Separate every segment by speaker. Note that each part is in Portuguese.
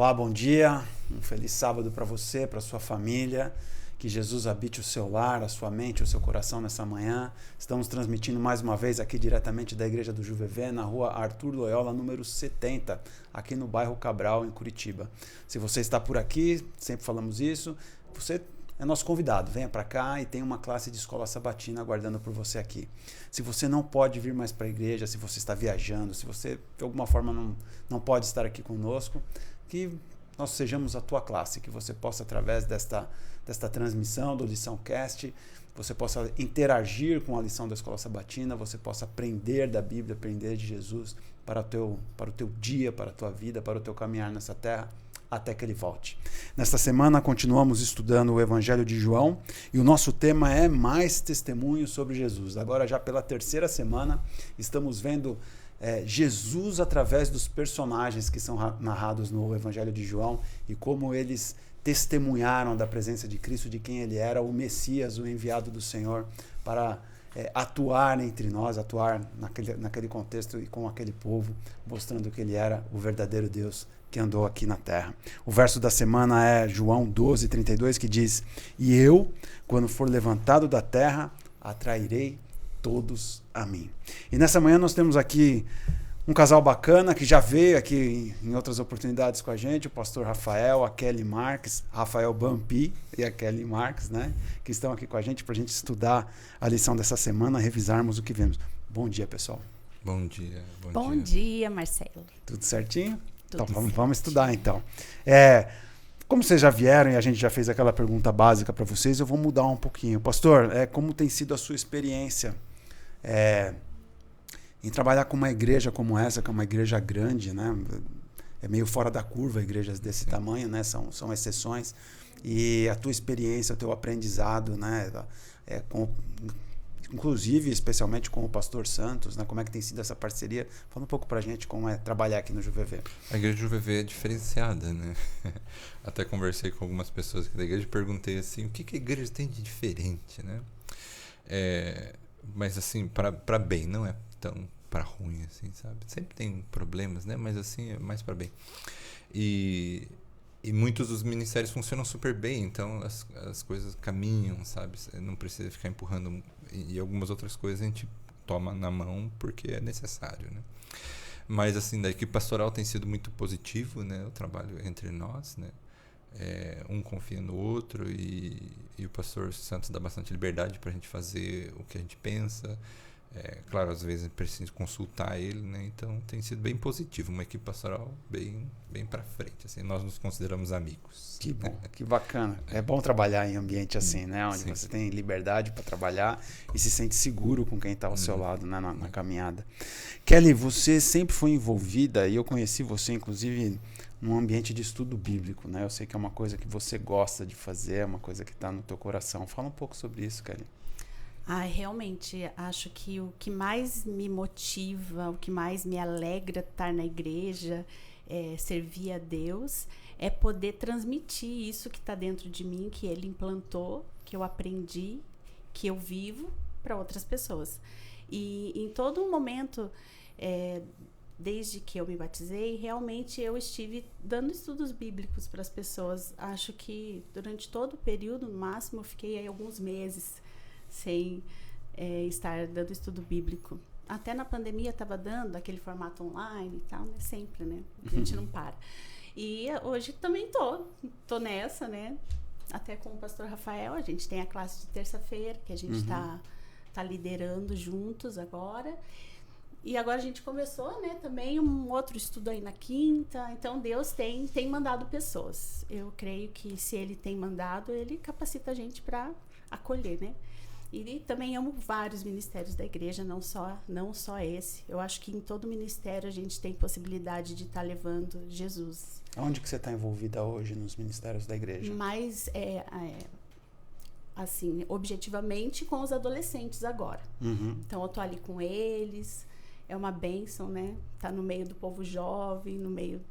Speaker 1: Olá, bom dia. Um feliz sábado para você, para sua família. Que Jesus habite o seu lar, a sua mente, o seu coração nessa manhã. Estamos transmitindo mais uma vez aqui diretamente da Igreja do Juvevê, na rua Arthur Loyola, número 70, aqui no bairro Cabral, em Curitiba. Se você está por aqui, sempre falamos isso, você é nosso convidado. Venha para cá e tem uma classe de escola sabatina aguardando por você aqui. Se você não pode vir mais para a igreja, se você está viajando, se você de alguma forma não pode estar aqui conosco, que nós sejamos a tua classe, que você possa, através desta transmissão do Lição Cast, você possa interagir com a lição da Escola Sabatina, você possa aprender da Bíblia, aprender de Jesus para o teu dia, para a tua vida, para o teu caminhar nessa terra, até que ele volte. Nesta semana continuamos estudando o Evangelho de João e o nosso tema é mais testemunhos sobre Jesus. Agora já pela terceira semana estamos vendo Jesus através dos personagens que são narrados no Evangelho de João e como eles testemunharam da presença de Cristo, de quem ele era, o Messias, o enviado do Senhor para atuar entre nós, atuar naquele contexto e com aquele povo, mostrando que ele era o verdadeiro Deus que andou aqui na terra. O verso da semana é João 12:32, que diz: "E eu, quando for levantado da terra, atrairei todos a mim." E nessa manhã nós temos aqui um casal bacana que já veio aqui em outras oportunidades com a gente, o pastor Rafael, a Kelly Marques, Rafael Bampi e a Kelly Marques, né, que estão aqui com a gente para a gente estudar a lição dessa semana, revisarmos o que vemos. Bom dia, pessoal.
Speaker 2: Bom dia.
Speaker 3: Bom dia, Marcelo.
Speaker 1: Tudo certinho?
Speaker 3: Tudo
Speaker 1: Então
Speaker 3: certo.
Speaker 1: vamos estudar então. Como vocês já vieram e a gente já fez aquela pergunta básica para vocês, eu vou mudar um pouquinho. Pastor, como tem sido a sua experiência em trabalhar com uma igreja como essa, que é uma igreja grande, né? É meio fora da curva igrejas desse tamanho, né? São exceções. E a tua experiência, o teu aprendizado, né? Inclusive, especialmente com o pastor Santos, né? Como é que tem sido essa parceria? Fala um pouco pra gente como é trabalhar aqui no Juvevê.
Speaker 2: A igreja do Juvevê é diferenciada, né? Até conversei com algumas pessoas aqui da igreja e perguntei assim, o que a igreja tem de diferente, né? Mas assim, para bem, não é tão para ruim, assim, sabe? Sempre tem problemas, né? Mas assim, é mais para bem. E muitos dos ministérios funcionam super bem, então as coisas caminham, sabe? Você não precisa ficar empurrando, e algumas outras coisas a gente toma na mão porque é necessário, né? Mas assim, da equipe pastoral tem sido muito positivo, né? O trabalho entre nós, né? Um confia no outro e o pastor Santos dá bastante liberdade para a gente fazer o que a gente pensa. Claro, às vezes preciso consultar ele, né? Então tem sido bem positivo, uma equipe pastoral bem para frente, assim, nós nos consideramos amigos.
Speaker 1: Que bom, que bacana. É bom trabalhar em ambiente assim, né? Onde
Speaker 2: Sim.
Speaker 1: você tem liberdade para trabalhar e se sente seguro com quem está ao seu lado, né? Na caminhada. Kelly, você sempre foi envolvida, e eu conheci você, inclusive, num ambiente de estudo bíblico, né? Eu sei que é uma coisa que você gosta de fazer, é uma coisa que está no teu coração. Fala um pouco sobre isso, Kelly.
Speaker 3: Realmente, acho que o que mais me motiva, o que mais me alegra estar na igreja, servir a Deus, é poder transmitir isso que está dentro de mim, que Ele implantou, que eu aprendi, que eu vivo para outras pessoas. E em todo momento, desde que eu me batizei, realmente eu estive dando estudos bíblicos para as pessoas. Acho que durante todo o período, no máximo, eu fiquei aí alguns meses sem estar dando estudo bíblico. Até na pandemia estava dando aquele formato online e tal, né? Sempre, né? A gente não para. E hoje também tô nessa, né? Até com o pastor Rafael, a gente tem a classe de terça-feira, que a gente tá liderando juntos agora. E agora a gente começou, né, também um outro estudo aí na quinta. Então Deus tem mandado pessoas. Eu creio que se Ele tem mandado, Ele capacita a gente para acolher, né? E também amo vários ministérios da igreja, não só esse. Eu acho que em todo ministério a gente tem possibilidade de estar levando Jesus.
Speaker 1: Onde que você está envolvida hoje nos ministérios da igreja?
Speaker 3: Mas, assim, objetivamente com os adolescentes agora. Então eu tô ali com eles, é uma bênção, né? Tá no meio do povo jovem, no meio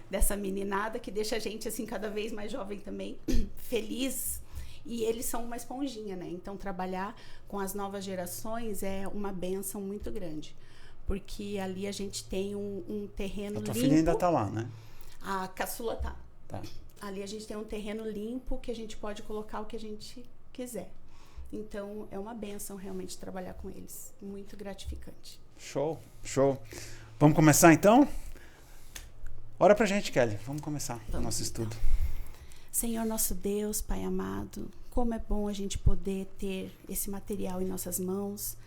Speaker 3: dessa meninada que deixa a gente, assim, cada vez mais jovem também, feliz. E eles são uma esponjinha, né? Então, trabalhar com as novas gerações é uma bênção muito grande. Porque ali a gente tem um terreno limpo.
Speaker 1: A tua filha ainda está lá, né?
Speaker 3: A caçula tá.
Speaker 1: Tá.
Speaker 3: Ali a gente tem um terreno limpo que a gente pode colocar o que a gente quiser. Então, é uma bênção realmente trabalhar com eles. Muito gratificante.
Speaker 1: Show, show. Vamos começar então? Ora pra gente, Kelly. Vamos começar o nosso estudo.
Speaker 3: Senhor nosso Deus, Pai amado, como é bom a gente poder ter esse material em nossas mãos,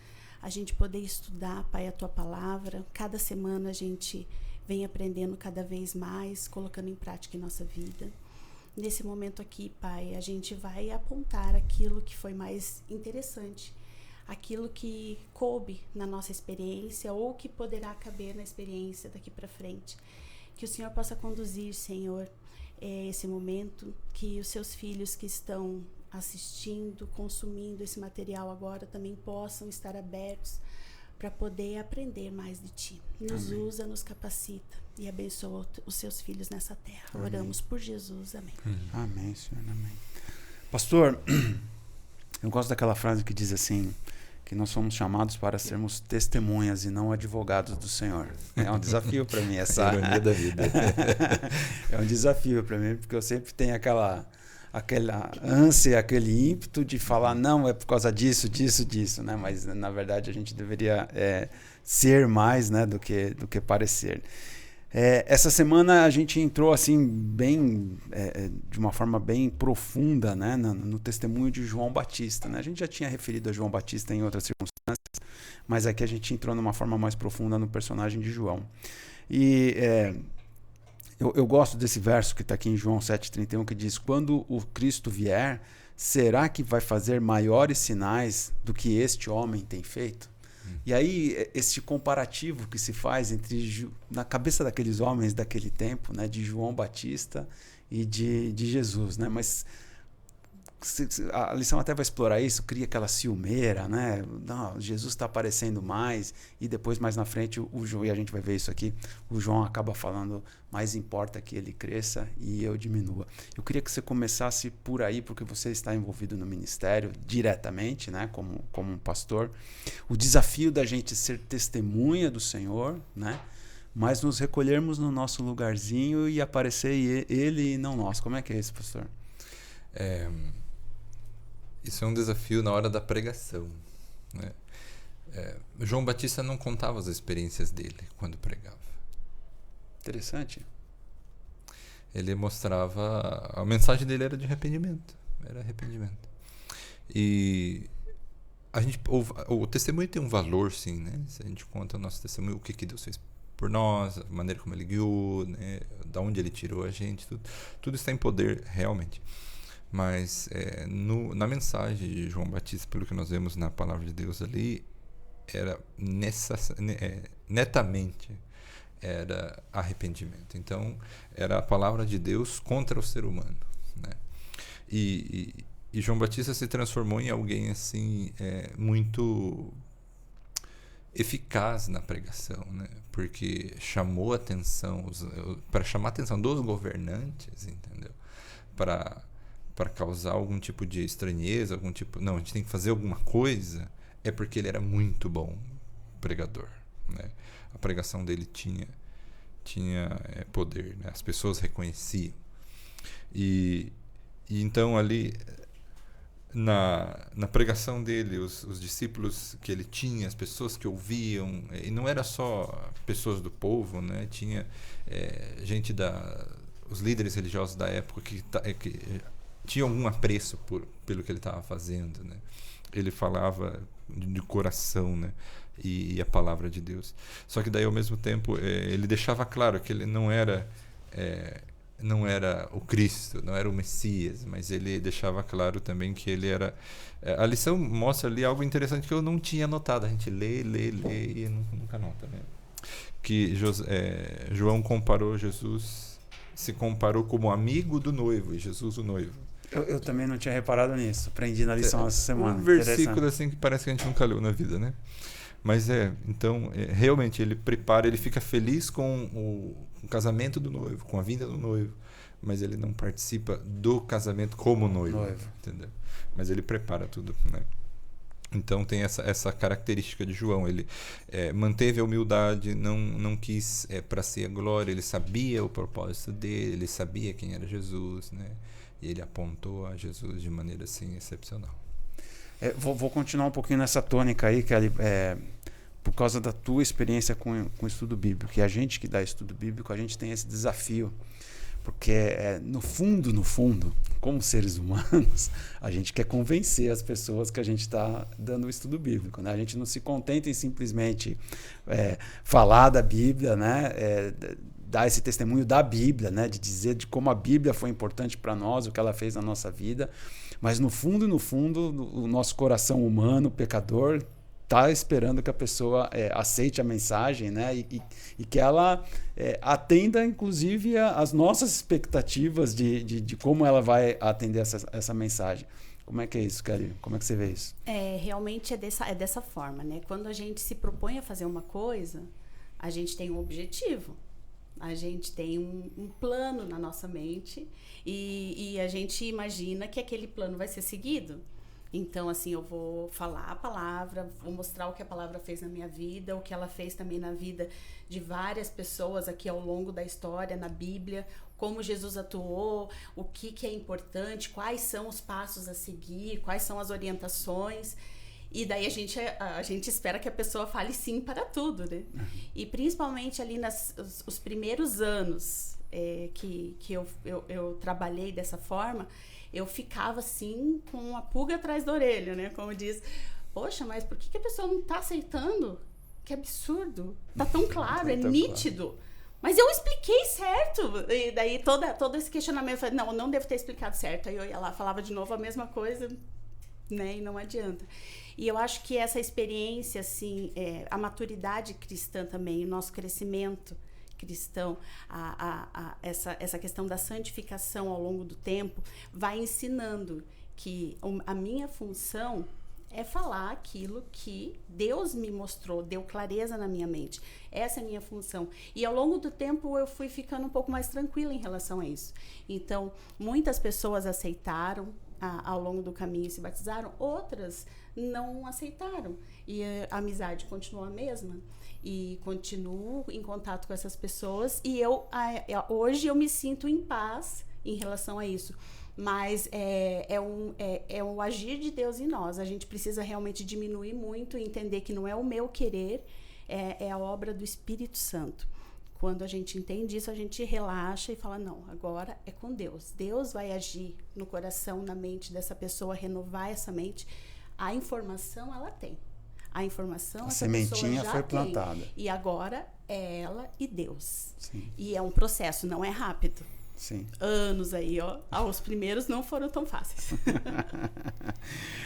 Speaker 3: a gente poder estudar, Pai, a Tua Palavra. Cada semana a gente vem aprendendo cada vez mais, colocando em prática em nossa vida. Nesse momento aqui, Pai, a gente vai apontar aquilo que foi mais interessante, aquilo que coube na nossa experiência ou que poderá caber na experiência daqui para frente. Que o Senhor possa conduzir, Senhor, esse momento, que os seus filhos que estão assistindo, consumindo esse material agora também possam estar abertos para poder aprender mais de Ti. Nos
Speaker 1: Amém.
Speaker 3: usa, nos capacita e abençoa os seus filhos nessa terra.
Speaker 1: Amém.
Speaker 3: Oramos por Jesus. Amém.
Speaker 1: Amém, Senhor. Amém. Pastor, eu gosto daquela frase que diz assim, que nós somos chamados para sermos testemunhas e não advogados do Senhor. É um desafio para mim essa...
Speaker 2: ironia da vida.
Speaker 1: É um desafio para mim, porque eu sempre tenho aquela ânsia, aquele ímpeto de falar, não, é por causa disso, né? Mas, na verdade, a gente deveria ser mais, né, do que parecer. Essa semana a gente entrou assim bem de uma forma bem profunda, né, no testemunho de João Batista, né? A gente já tinha referido a João Batista em outras circunstâncias, mas aqui a gente entrou numa forma mais profunda no personagem de João. E eu gosto desse verso que está aqui em João 7,31, que diz: quando o Cristo vier, será que vai fazer maiores sinais do que este homem tem feito? E aí, esse comparativo que se faz na cabeça daqueles homens daquele tempo, né, de João Batista e de Jesus, né? Mas a lição até vai explorar isso, cria aquela ciumeira, né? Não, Jesus está aparecendo mais, e depois, mais na frente, o João, e a gente vai ver isso aqui, o João acaba falando, mais importa que ele cresça e eu diminua. Eu queria que você começasse por aí, porque você está envolvido no ministério diretamente, né? Como um pastor. O desafio da gente ser testemunha do Senhor, né? Mas nos recolhermos no nosso lugarzinho e aparecer ele e não nós. Como é que é isso, pastor?
Speaker 2: Isso é um desafio na hora da pregação, né? João Batista não contava as experiências dele quando pregava.
Speaker 1: Interessante.
Speaker 2: Ele mostrava... A mensagem dele era de arrependimento. Era arrependimento. E o testemunho tem um valor, sim, né? Se a gente conta o nosso testemunho, o que Deus fez por nós, a maneira como Ele guiou, né? Da onde Ele tirou a gente, tudo está em poder realmente. Mas na mensagem de João Batista, pelo que nós vemos na palavra de Deus ali, era netamente era arrependimento. Então, era a palavra de Deus contra o ser humano, né? E João Batista se transformou em alguém assim muito eficaz na pregação, né? Porque chamou a atenção, para chamar a atenção dos governantes, entendeu? Para causar algum tipo de estranheza, não, a gente tem que fazer alguma coisa, é porque ele era muito bom pregador, né? A pregação dele tinha poder, né? As pessoas reconheciam. E então ali na pregação dele, os discípulos que ele tinha, as pessoas que ouviam, e não era só pessoas do povo, né? Tinha gente os líderes religiosos da época que tinha algum apreço pelo que ele estava fazendo, né? Ele falava de coração, né? E a palavra de Deus. Só que daí, ao mesmo tempo, ele deixava claro que ele não era o Cristo, não era o Messias, mas ele deixava claro também que ele era... a lição mostra ali algo interessante que eu não tinha notado. A gente lê e nunca nota, né? Que João comparou Jesus, se comparou como amigo do noivo e Jesus o noivo.
Speaker 1: Eu também não tinha reparado nisso. Aprendi na lição essa semana.
Speaker 2: Um versículo assim que parece que a gente nunca leu na vida, né? Mas então, realmente ele prepara, ele fica feliz com o casamento do noivo, com a vinda do noivo, mas ele não participa do casamento como noivo. Entendeu? Mas ele prepara tudo, né? Então tem essa característica de João. Ele manteve a humildade, não quis para si a glória, ele sabia o propósito dele, ele sabia quem era Jesus, né? E ele apontou a Jesus de maneira assim excepcional.
Speaker 1: Vou continuar um pouquinho nessa tônica aí, Kelly, por causa da tua experiência com o estudo bíblico. E a gente que dá estudo bíblico, a gente tem esse desafio. Porque, no fundo, como seres humanos, a gente quer convencer as pessoas que a gente está dando o estudo bíblico, né? A gente não se contenta em simplesmente falar da Bíblia, né? Dar esse testemunho da Bíblia, né? De dizer de como a Bíblia foi importante para nós, o que ela fez na nossa vida. Mas, no fundo, o nosso coração humano, pecador, está esperando que a pessoa aceite a mensagem, né? E que ela atenda, inclusive, as nossas expectativas de como ela vai atender essa mensagem. Como é que é isso, Kelly? Como é que você vê isso?
Speaker 3: Realmente é dessa forma, né? Quando a gente se propõe a fazer uma coisa, a gente tem um objetivo. A gente tem um plano na nossa mente e a gente imagina que aquele plano vai ser seguido. Então, assim, eu vou falar a palavra, vou mostrar o que a palavra fez na minha vida, o que ela fez também na vida de várias pessoas aqui ao longo da história, na Bíblia, como Jesus atuou, o que é importante, quais são os passos a seguir, quais são as orientações. E daí a gente espera que a pessoa fale sim para tudo, né? Uhum. E principalmente ali os primeiros anos que eu trabalhei dessa forma, eu ficava assim com uma pulga atrás da orelha, né? Como diz, poxa, mas por que a pessoa não está aceitando? Que absurdo! Tá tão claro, é nítido. Claro. Mas eu expliquei certo. E daí todo esse questionamento, eu falei, não devo ter explicado certo. Aí eu ia lá, falava de novo a mesma coisa, né? E não adianta. E eu acho que essa experiência, assim, a maturidade cristã também, o nosso crescimento cristão, essa questão da santificação ao longo do tempo, vai ensinando que a minha função é falar aquilo que Deus me mostrou, deu clareza na minha mente. Essa é a minha função. E ao longo do tempo eu fui ficando um pouco mais tranquila em relação a isso. Então, muitas pessoas aceitaram ao longo do caminho, se batizaram, outras não aceitaram. E a amizade continuou a mesma. E continuo em contato com essas pessoas. E hoje eu me sinto em paz em relação a isso. Mas é o agir de Deus em nós. A gente precisa realmente diminuir muito e entender que não é o meu querer, é a obra do Espírito Santo. Quando a gente entende isso, a gente relaxa e fala, não, agora é com Deus. Deus vai agir no coração, na mente dessa pessoa, renovar essa mente. A informação, ela tem. A informação, essa
Speaker 1: sementinha
Speaker 3: pessoa já
Speaker 1: foi plantada.
Speaker 3: tem. E agora é ela e Deus.
Speaker 1: Sim. E
Speaker 3: é um processo, não é rápido.
Speaker 1: Sim.
Speaker 3: Anos aí, ó. Os primeiros não foram tão fáceis.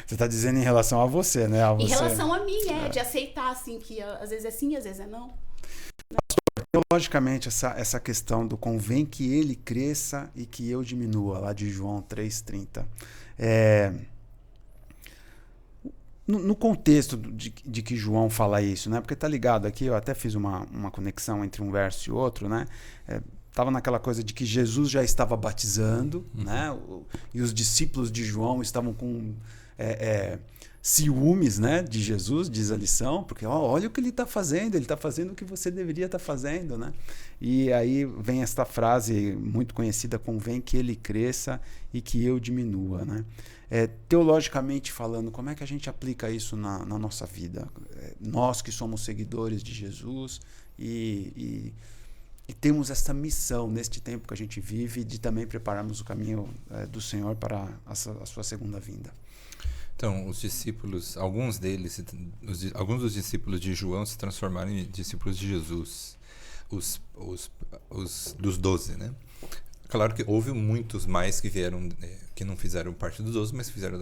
Speaker 1: Você está dizendo em relação a você, né?
Speaker 3: Em relação a mim, de aceitar, assim, que às vezes é sim, às vezes é não.
Speaker 1: Teologicamente, essa questão do convém que ele cresça e que eu diminua, lá de João 3,30. No contexto de que João fala isso, né? Porque tá ligado aqui, eu até fiz uma conexão entre um verso e outro, né? Estava naquela coisa de que Jesus já estava batizando, né? E os discípulos de João estavam com ciúmes, né, de Jesus, diz a lição, porque olha o que ele está fazendo o que você deveria estar fazendo, né? E aí vem esta frase muito conhecida, convém que ele cresça e que eu diminua, né? Teologicamente falando, como é que a gente aplica isso na nossa vida? Nós que somos seguidores de Jesus e temos essa missão neste tempo que a gente vive de também prepararmos o caminho do Senhor para a sua segunda vinda.
Speaker 2: Então, os discípulos, alguns dos discípulos de João se transformaram em discípulos de Jesus, os dos 12, né? Claro que houve muitos mais que vieram, que não fizeram parte dos 12, mas fizeram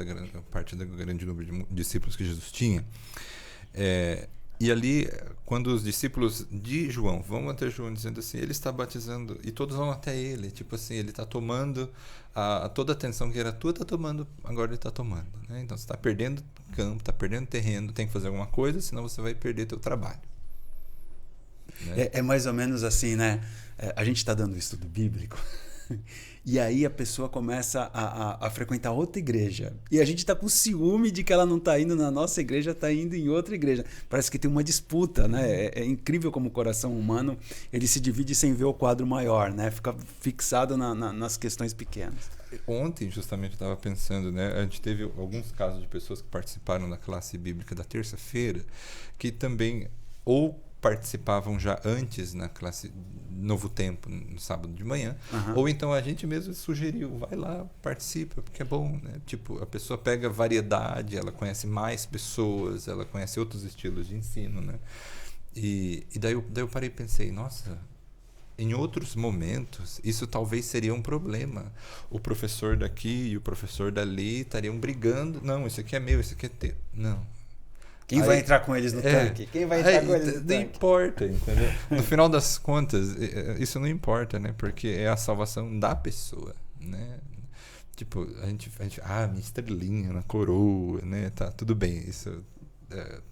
Speaker 2: parte do grande número de discípulos que Jesus tinha. E ali, quando os discípulos de João vão até João dizendo assim, ele está batizando, e todos vão até ele, tipo assim, ele está tomando toda a atenção que era tua, está tomando, agora ele está tomando, né? Então você está perdendo campo, está perdendo terreno, tem que fazer alguma coisa, senão você vai perder teu trabalho. Né?
Speaker 1: É mais ou menos assim, né? A gente está dando estudo bíblico E aí a pessoa começa a frequentar outra igreja. E a gente está com ciúme de que ela não está indo na nossa igreja, está indo em outra igreja. Parece que tem uma disputa, né? É incrível como o coração humano ele se divide sem ver o quadro maior, né? Fica fixado nas questões pequenas.
Speaker 2: Ontem, justamente, eu estava pensando, né? A gente teve alguns casos de pessoas que participaram da classe bíblica da terça-feira, que também ou participavam já antes na classe Novo Tempo, no sábado de manhã, ou então a gente mesmo sugeriu, vai lá, participa, porque é bom, né? Tipo, a pessoa pega variedade, ela conhece mais pessoas, ela conhece outros estilos de ensino, né? E daí eu parei e pensei, nossa, em outros momentos, isso talvez seria um problema. O professor daqui e o professor dali estariam brigando. Não, isso aqui é meu, isso aqui é teu. Não.
Speaker 1: Quem vai entrar com eles no tanque? Quem vai entrar com eles no tanque?
Speaker 2: Não importa, entendeu? No final das contas, isso não importa, né? Porque é a salvação da pessoa, né? Tipo, a gente minha estrelinha na coroa, né? Tá, tudo bem, isso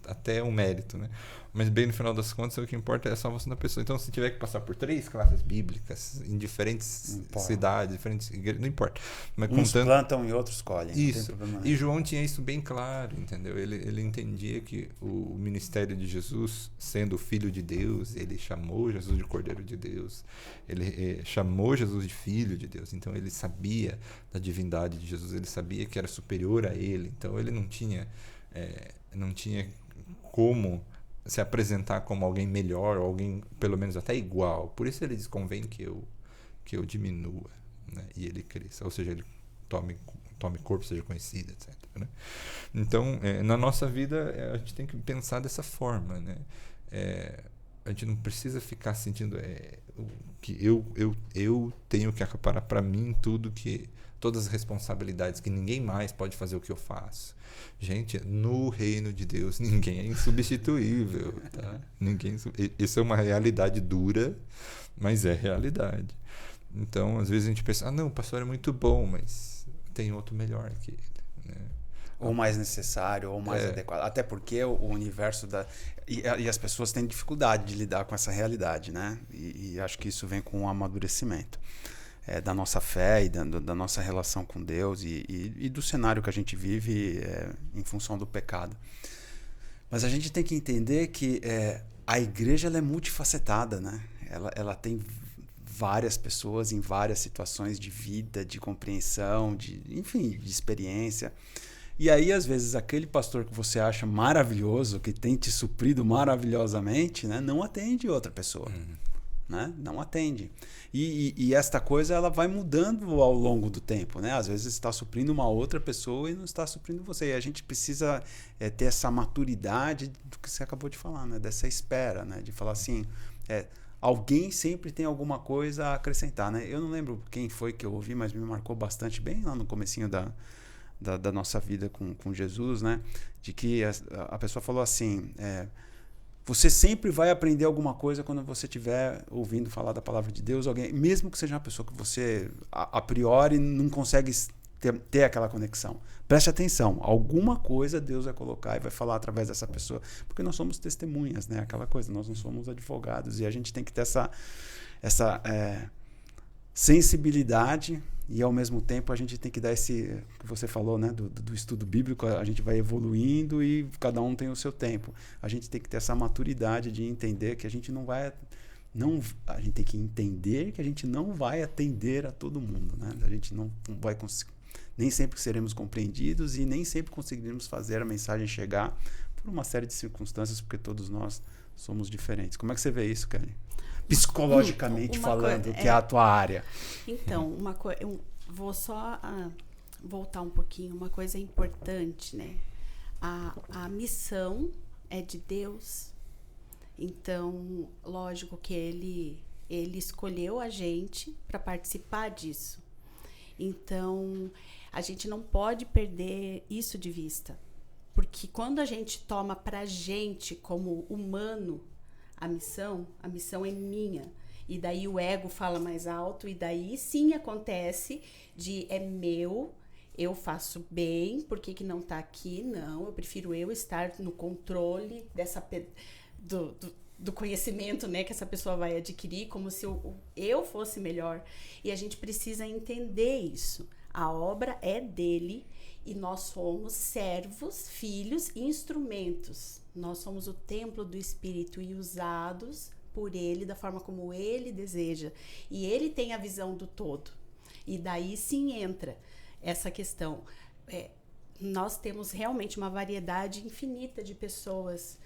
Speaker 2: até é um mérito, né? Mas bem no final das contas, o que importa é a salvação da pessoa. Então, se tiver que passar por 3 classes bíblicas em diferentes cidades, diferentes igrejas, não importa. Mas
Speaker 1: uns plantam e outros colhem.
Speaker 2: Isso. E João tinha isso bem claro, entendeu? Ele entendia que o ministério de Jesus, sendo o Filho de Deus, ele chamou Jesus de Cordeiro de Deus, ele chamou Jesus de Filho de Deus. Então, ele sabia da divindade de Jesus, ele sabia que era superior a ele. Então, ele não tinha como se apresentar como alguém melhor, ou alguém pelo menos até igual. Por isso ele diz, convém que eu diminua, né? E ele cresça, ou seja, ele tome corpo, seja conhecido, etc. Né? Então, na nossa vida, a gente tem que pensar dessa forma, né? A gente não precisa ficar sentindo que eu tenho que acaparar para mim todas as responsabilidades, que ninguém mais pode fazer o que eu faço. Gente, no reino de Deus, ninguém é insubstituível. Tá? Isso é uma realidade dura, mas é realidade. Então, às vezes a gente pensa, não, o pastor é muito bom, mas tem outro melhor que ele. Né?
Speaker 1: Ou mais necessário, ou mais adequado. Até porque o universo e as pessoas têm dificuldade de lidar com essa realidade, né? E acho que isso vem com o amadurecimento. Da nossa fé e da nossa relação com Deus e do cenário que a gente vive em função do pecado. Mas a gente tem que entender que a igreja ela é multifacetada, né? Ela tem várias pessoas em várias situações de vida, de compreensão, enfim, de experiência. E aí, às vezes, aquele pastor que você acha maravilhoso, que tem te suprido maravilhosamente, né, não atende outra pessoa. Né? Não atende. E esta coisa ela vai mudando ao longo do tempo, né? Às vezes está suprindo uma outra pessoa e não está suprindo você. E a gente precisa ter essa maturidade do que você acabou de falar, né? Dessa espera, né? De falar assim, alguém sempre tem alguma coisa a acrescentar, né? Eu não lembro quem foi que eu ouvi, mas me marcou bastante bem lá no comecinho da nossa vida com Jesus, né? De que a pessoa falou assim, você sempre vai aprender alguma coisa quando você estiver ouvindo falar da palavra de Deus, mesmo que seja uma pessoa que você a priori não consegue ter aquela conexão. Preste atenção, alguma coisa Deus vai colocar e vai falar através dessa pessoa, porque nós somos testemunhas, né? Aquela coisa, nós não somos advogados e a gente tem que ter essa sensibilidade. E ao mesmo tempo a gente tem que dar esse que você falou, né, do estudo bíblico, a gente vai evoluindo e cada um tem o seu tempo. A gente tem que ter essa maturidade de entender que a gente a gente tem que entender que a gente não vai atender a todo mundo, né? A gente não vai nem sempre seremos compreendidos e nem sempre conseguiremos fazer a mensagem chegar por uma série de circunstâncias, porque todos nós somos diferentes. Como é que você vê isso, Kelly? Psicologicamente falando, que é a tua área.
Speaker 3: Então, eu vou só voltar um pouquinho. Uma coisa importante, né? A missão é de Deus. Então, lógico que ele escolheu a gente para participar disso. Então, a gente não pode perder isso de vista. Porque quando a gente toma pra gente como humano a missão é minha. E daí o ego fala mais alto, e daí sim acontece é meu, eu faço bem, por que não tá aqui? Não, eu prefiro eu estar no controle do conhecimento, né, que essa pessoa vai adquirir, como se eu fosse melhor. E a gente precisa entender isso. A obra é dele e nós somos servos, filhos e instrumentos. Nós somos o templo do Espírito e usados por ele da forma como ele deseja. E ele tem a visão do todo. E daí sim entra essa questão. Nós temos realmente uma variedade infinita de pessoas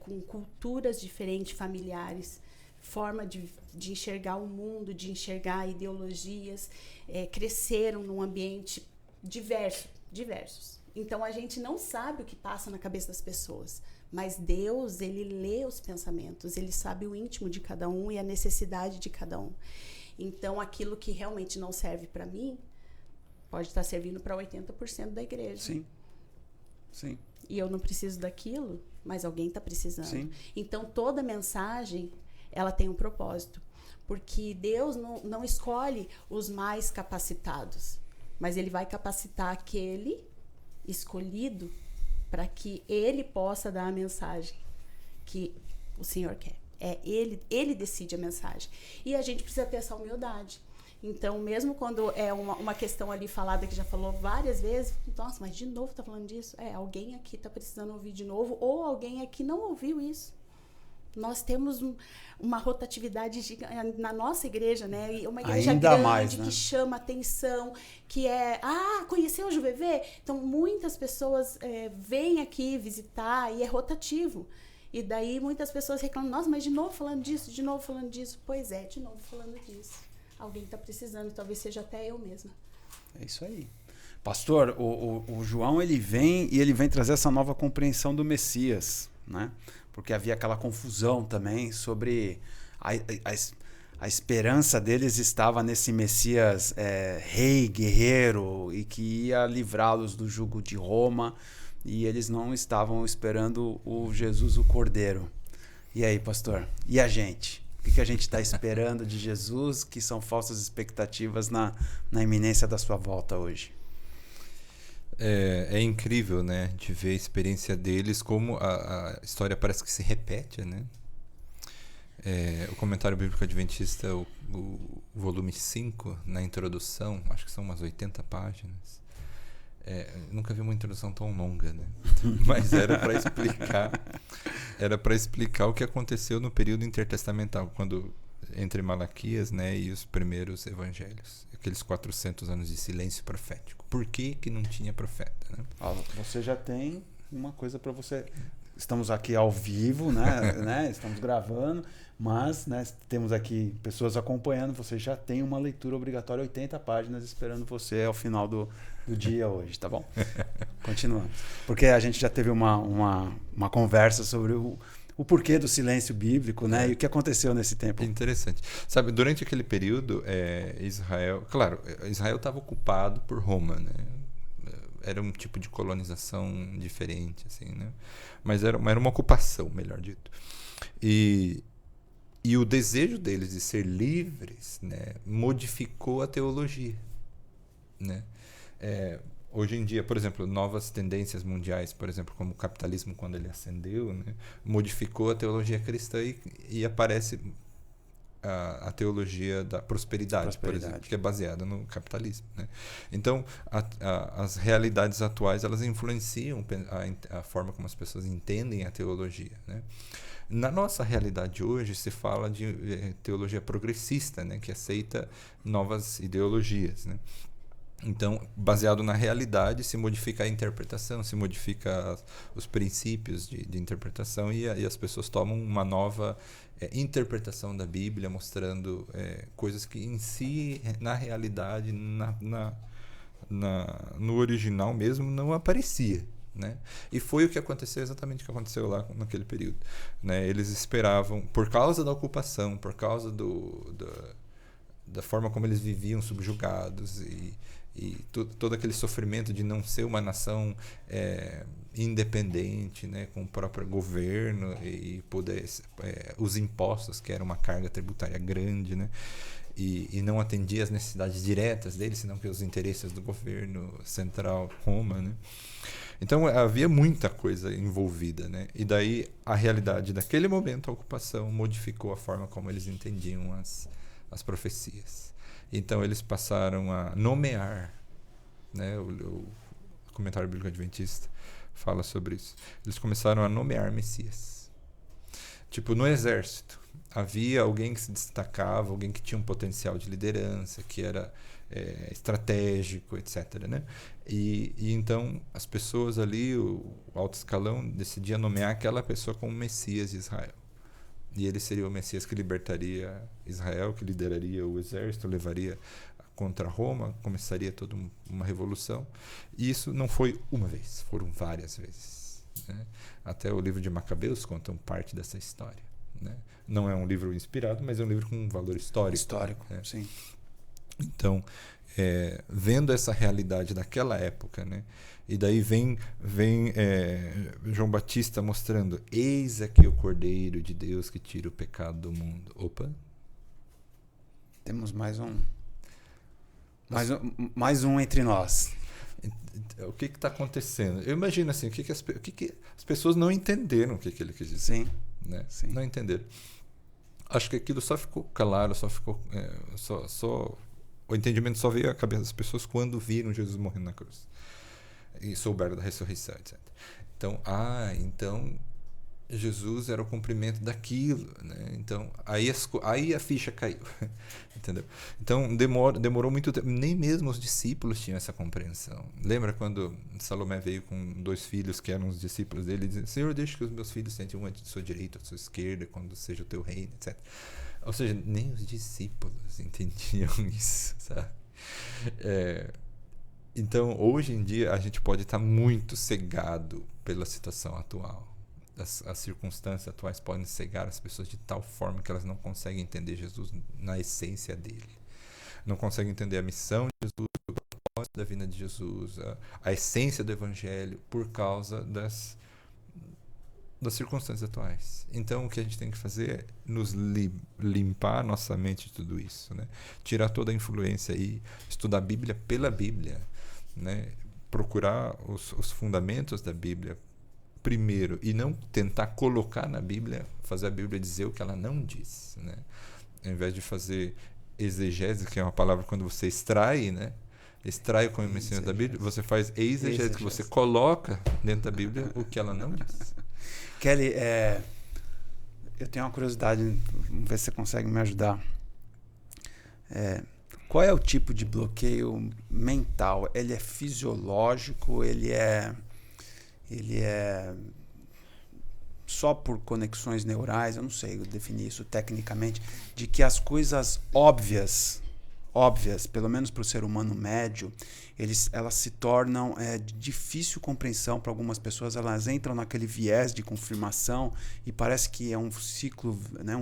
Speaker 3: com culturas diferentes, familiares, forma de enxergar o mundo, de enxergar ideologias, cresceram num ambiente diversos. Então a gente não sabe o que passa na cabeça das pessoas, mas Deus, ele lê os pensamentos, ele sabe o íntimo de cada um e a necessidade de cada um. Então aquilo que realmente não serve para mim pode estar servindo para 80% da igreja.
Speaker 1: Sim.
Speaker 3: E eu não preciso daquilo, mas alguém está precisando.
Speaker 1: Sim.
Speaker 3: Então toda mensagem, ela tem um propósito, porque Deus não escolhe os mais capacitados, mas ele vai capacitar aquele escolhido para que ele possa dar a mensagem que o Senhor quer. Ele decide a mensagem. E a gente precisa ter essa humildade. Então, mesmo quando é uma questão ali falada que já falou várias vezes, nossa, mas de novo tá falando disso? Alguém aqui tá precisando ouvir de novo, ou alguém aqui não ouviu isso. Nós temos uma rotatividade gigante na nossa igreja, né? E uma igreja
Speaker 1: ainda
Speaker 3: grande,
Speaker 1: mais, né?
Speaker 3: que chama atenção, que conheceu o JuVV? Então, muitas pessoas vêm aqui visitar e é rotativo. E daí muitas pessoas reclamam, nossa, mas de novo falando disso, de novo falando disso. Pois é, de novo falando disso. Alguém está precisando, talvez seja até eu mesma.
Speaker 1: É isso aí. Pastor, o João ele vem trazer essa nova compreensão do Messias, né? Porque havia aquela confusão também sobre a esperança deles estava nesse Messias rei, guerreiro, e que ia livrá-los do jugo de Roma, e eles não estavam esperando o Jesus, o Cordeiro. E aí, pastor? E a gente? O que a gente está esperando de Jesus, que são falsas expectativas na iminência da sua volta hoje?
Speaker 2: É incrível, né, de ver a experiência deles, como a história parece que se repete, né? O Comentário Bíblico Adventista, o volume 5, na introdução, acho que são umas 80 páginas. Nunca vi uma introdução tão longa, né? Mas era para explicar o que aconteceu no período intertestamental, entre Malaquias, né, e os primeiros evangelhos, aqueles 400 anos de silêncio profético. Por que não tinha profeta, né?
Speaker 1: Você já tem uma coisa para você. Estamos aqui ao vivo, né? Estamos gravando, mas, né, temos aqui pessoas acompanhando. Você já tem uma leitura obrigatória, 80 páginas, esperando você ao final do dia hoje, tá bom? Continuando. Porque a gente já teve uma conversa sobre o porquê do silêncio bíblico, né? E o que aconteceu nesse tempo.
Speaker 2: Interessante. Sabe, durante aquele período, Israel estava ocupado por Roma, né? Era um tipo de colonização diferente, assim, né? Mas era uma ocupação, melhor dito. E o desejo deles de ser livres, né, modificou a teologia, né? Hoje em dia, por exemplo, novas tendências mundiais, por exemplo, como o capitalismo, quando ele ascendeu, né, modificou a teologia cristã e aparece a teologia da prosperidade, por exemplo, que é baseada no capitalismo, né? Então, as realidades atuais, elas influenciam a forma como as pessoas entendem a teologia, né? Na nossa realidade hoje, se fala de teologia progressista, né, que aceita novas ideologias, né? Então, baseado na realidade, se modifica a interpretação, se modifica os princípios de interpretação e as pessoas tomam uma nova interpretação da Bíblia, mostrando coisas que em si, na realidade, no original mesmo, não aparecia, né? E foi exatamente o que aconteceu lá naquele período, né? Eles esperavam, por causa da ocupação, por causa da forma como eles viviam subjugados e todo aquele sofrimento de não ser uma nação independente, né, com o próprio governo e poder os impostos, que era uma carga tributária grande, né, e não atendia às necessidades diretas deles, senão que os interesses do governo central, Roma, né. Então havia muita coisa envolvida, né? E daí a realidade daquele momento, a ocupação, modificou a forma como eles entendiam as profecias. Então eles passaram a nomear, né? O comentário bíblico adventista fala sobre isso. Eles começaram a nomear Messias. Tipo, no exército, havia alguém que se destacava, alguém que tinha um potencial de liderança, que era estratégico, etc., né? E então as pessoas ali, o alto escalão, decidia nomear aquela pessoa como Messias de Israel. E ele seria o Messias que libertaria Israel, que lideraria o exército, levaria contra Roma, começaria toda uma revolução. E isso não foi uma vez, foram várias vezes, né? Até o livro de Macabeus conta parte dessa história, né? Não é um livro inspirado, mas é um livro com um valor histórico.
Speaker 1: Histórico, sim.
Speaker 2: Então, vendo essa realidade daquela época, né? E daí vem João Batista mostrando: eis aqui o Cordeiro de Deus que tira o pecado do mundo. Opa!
Speaker 1: Temos mais um entre nós.
Speaker 2: O que está acontecendo? Eu imagino assim, o que as pessoas não entenderam o que ele quis dizer.
Speaker 1: Sim.
Speaker 2: Né?
Speaker 1: Sim.
Speaker 2: Não entenderam. Acho que aquilo só ficou claro, só ficou o entendimento só veio à cabeça das pessoas quando viram Jesus morrendo na cruz e souberam da ressurreição, etc. Então, então Jesus era o cumprimento daquilo, né? Então aí a ficha caiu, entendeu? Então demorou muito tempo. Nem mesmo os discípulos tinham essa compreensão. Lembra quando Salomé veio com 2 filhos que eram os discípulos dele e dizia: Senhor, deixa que os meus filhos sentem um à sua direita, à sua esquerda, quando seja o teu reino, etc. Ou seja, nem os discípulos entendiam isso, sabe? Então, hoje em dia, a gente pode estar muito cegado pela situação atual. As circunstâncias atuais podem cegar as pessoas de tal forma que elas não conseguem entender Jesus na essência dele. Não conseguem entender a missão de Jesus, o propósito da vinda de Jesus, a essência do Evangelho, por causa das circunstâncias atuais. Então, o que a gente tem que fazer é nos limpar nossa mente de tudo isso, né? Tirar toda a influência e estudar a Bíblia pela Bíblia, né? Procurar os fundamentos da Bíblia primeiro e não tentar colocar na Bíblia, fazer a Bíblia dizer o que ela não diz, né? Ao invés de fazer exegese, que é uma palavra quando você extrai, né? Extrai o conhecimento da Bíblia, você faz exegese, que você coloca dentro da Bíblia o que ela não diz.
Speaker 1: Kelly, eu tenho uma curiosidade, vamos ver se você consegue me ajudar. Qual é o tipo de bloqueio mental? Ele é fisiológico? Ele é só por conexões neurais? Eu não sei definir isso tecnicamente. De que as coisas óbvias, pelo menos para o ser humano médio, elas se tornam de difícil compreensão para algumas pessoas. Elas entram naquele viés de confirmação e parece que é um ciclo, né,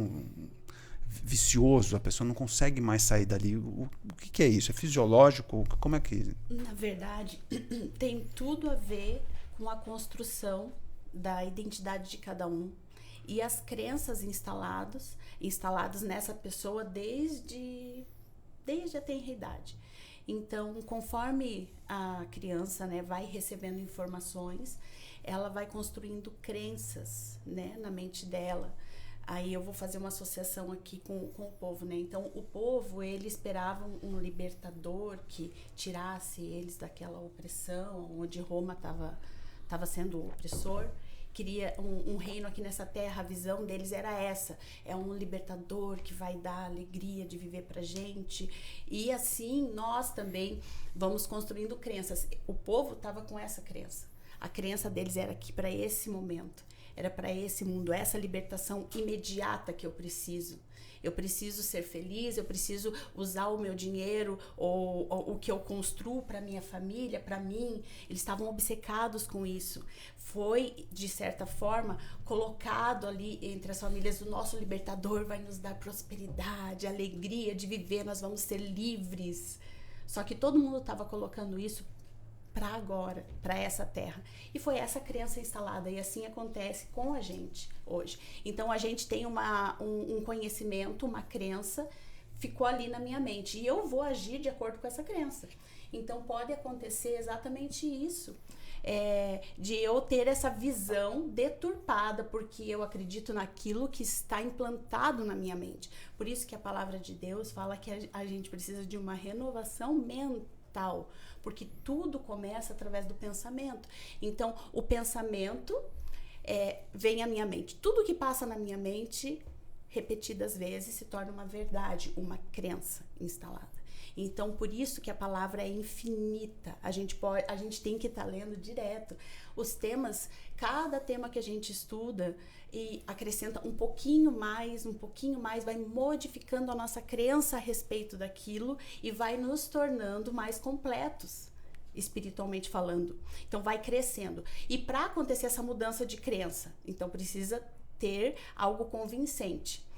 Speaker 1: vicioso. A pessoa não consegue mais sair dali. O que é isso? É fisiológico? Como é que...
Speaker 3: Na verdade, tem tudo a ver com a construção da identidade de cada um e as crenças instaladas nessa pessoa desde a tenra idade. Então, conforme a criança, né, vai recebendo informações, ela vai construindo crenças, né, na mente dela. Aí eu vou fazer uma associação aqui com o povo, né? Então, o povo, ele esperava um libertador que tirasse eles daquela opressão, onde Roma estava sendo o opressor. Queria um reino aqui nessa terra. A visão deles era essa: é um libertador que vai dar alegria de viver pra gente. E assim nós também vamos construindo crenças. O povo estava com essa crença. A crença deles era que para esse momento, era para esse mundo, essa libertação imediata que eu preciso. Eu preciso ser feliz, eu preciso usar o meu dinheiro ou o que eu construo para minha família, para mim. Eles estavam obcecados com isso. Foi, de certa forma, colocado ali entre as famílias: o nosso libertador vai nos dar prosperidade, alegria de viver, nós vamos ser livres. Só que todo mundo estava colocando isso para agora, para essa terra. E foi essa crença instalada, e assim acontece com a gente hoje. Então a gente tem um conhecimento, uma crença, ficou ali na minha mente, e eu vou agir de acordo com essa crença. Então pode acontecer exatamente isso. de eu ter essa visão deturpada, porque eu acredito naquilo que está implantado na minha mente. Por isso que a palavra de Deus fala que a gente precisa de uma renovação mental, porque tudo começa através do pensamento. Então, o pensamento vem à minha mente. Tudo que passa na minha mente, repetidas vezes, se torna uma verdade, uma crença instalada. Então, por isso que a palavra é infinita. A gente tem que estar lendo direto. Os temas, cada tema que a gente estuda e acrescenta um pouquinho mais, vai modificando a nossa crença a respeito daquilo e vai nos tornando mais completos, espiritualmente falando. Então, vai crescendo. E para acontecer essa mudança de crença, então precisa ter algo convincente.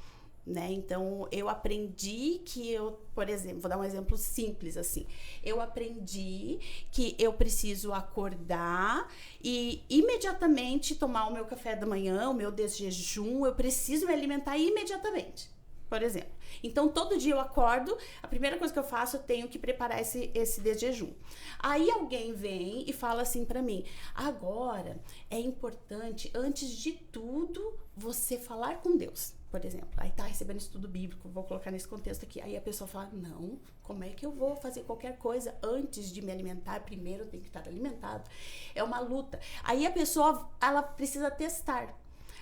Speaker 3: Né? Então, eu aprendi que por exemplo, vou dar um exemplo simples assim. Eu aprendi que eu preciso acordar e imediatamente tomar o meu café da manhã, o meu desjejum, eu preciso me alimentar imediatamente, por exemplo. Então, todo dia eu acordo, a primeira coisa que eu faço, eu tenho que preparar esse desjejum. Aí alguém vem e fala assim pra mim: agora é importante, antes de tudo, você falar com Deus. Por exemplo, aí tá recebendo estudo bíblico, vou colocar nesse contexto aqui. Aí a pessoa fala: não, como é que eu vou fazer qualquer coisa antes de me alimentar? Primeiro eu tenho que estar alimentado. É uma luta. Aí a pessoa, ela precisa testar.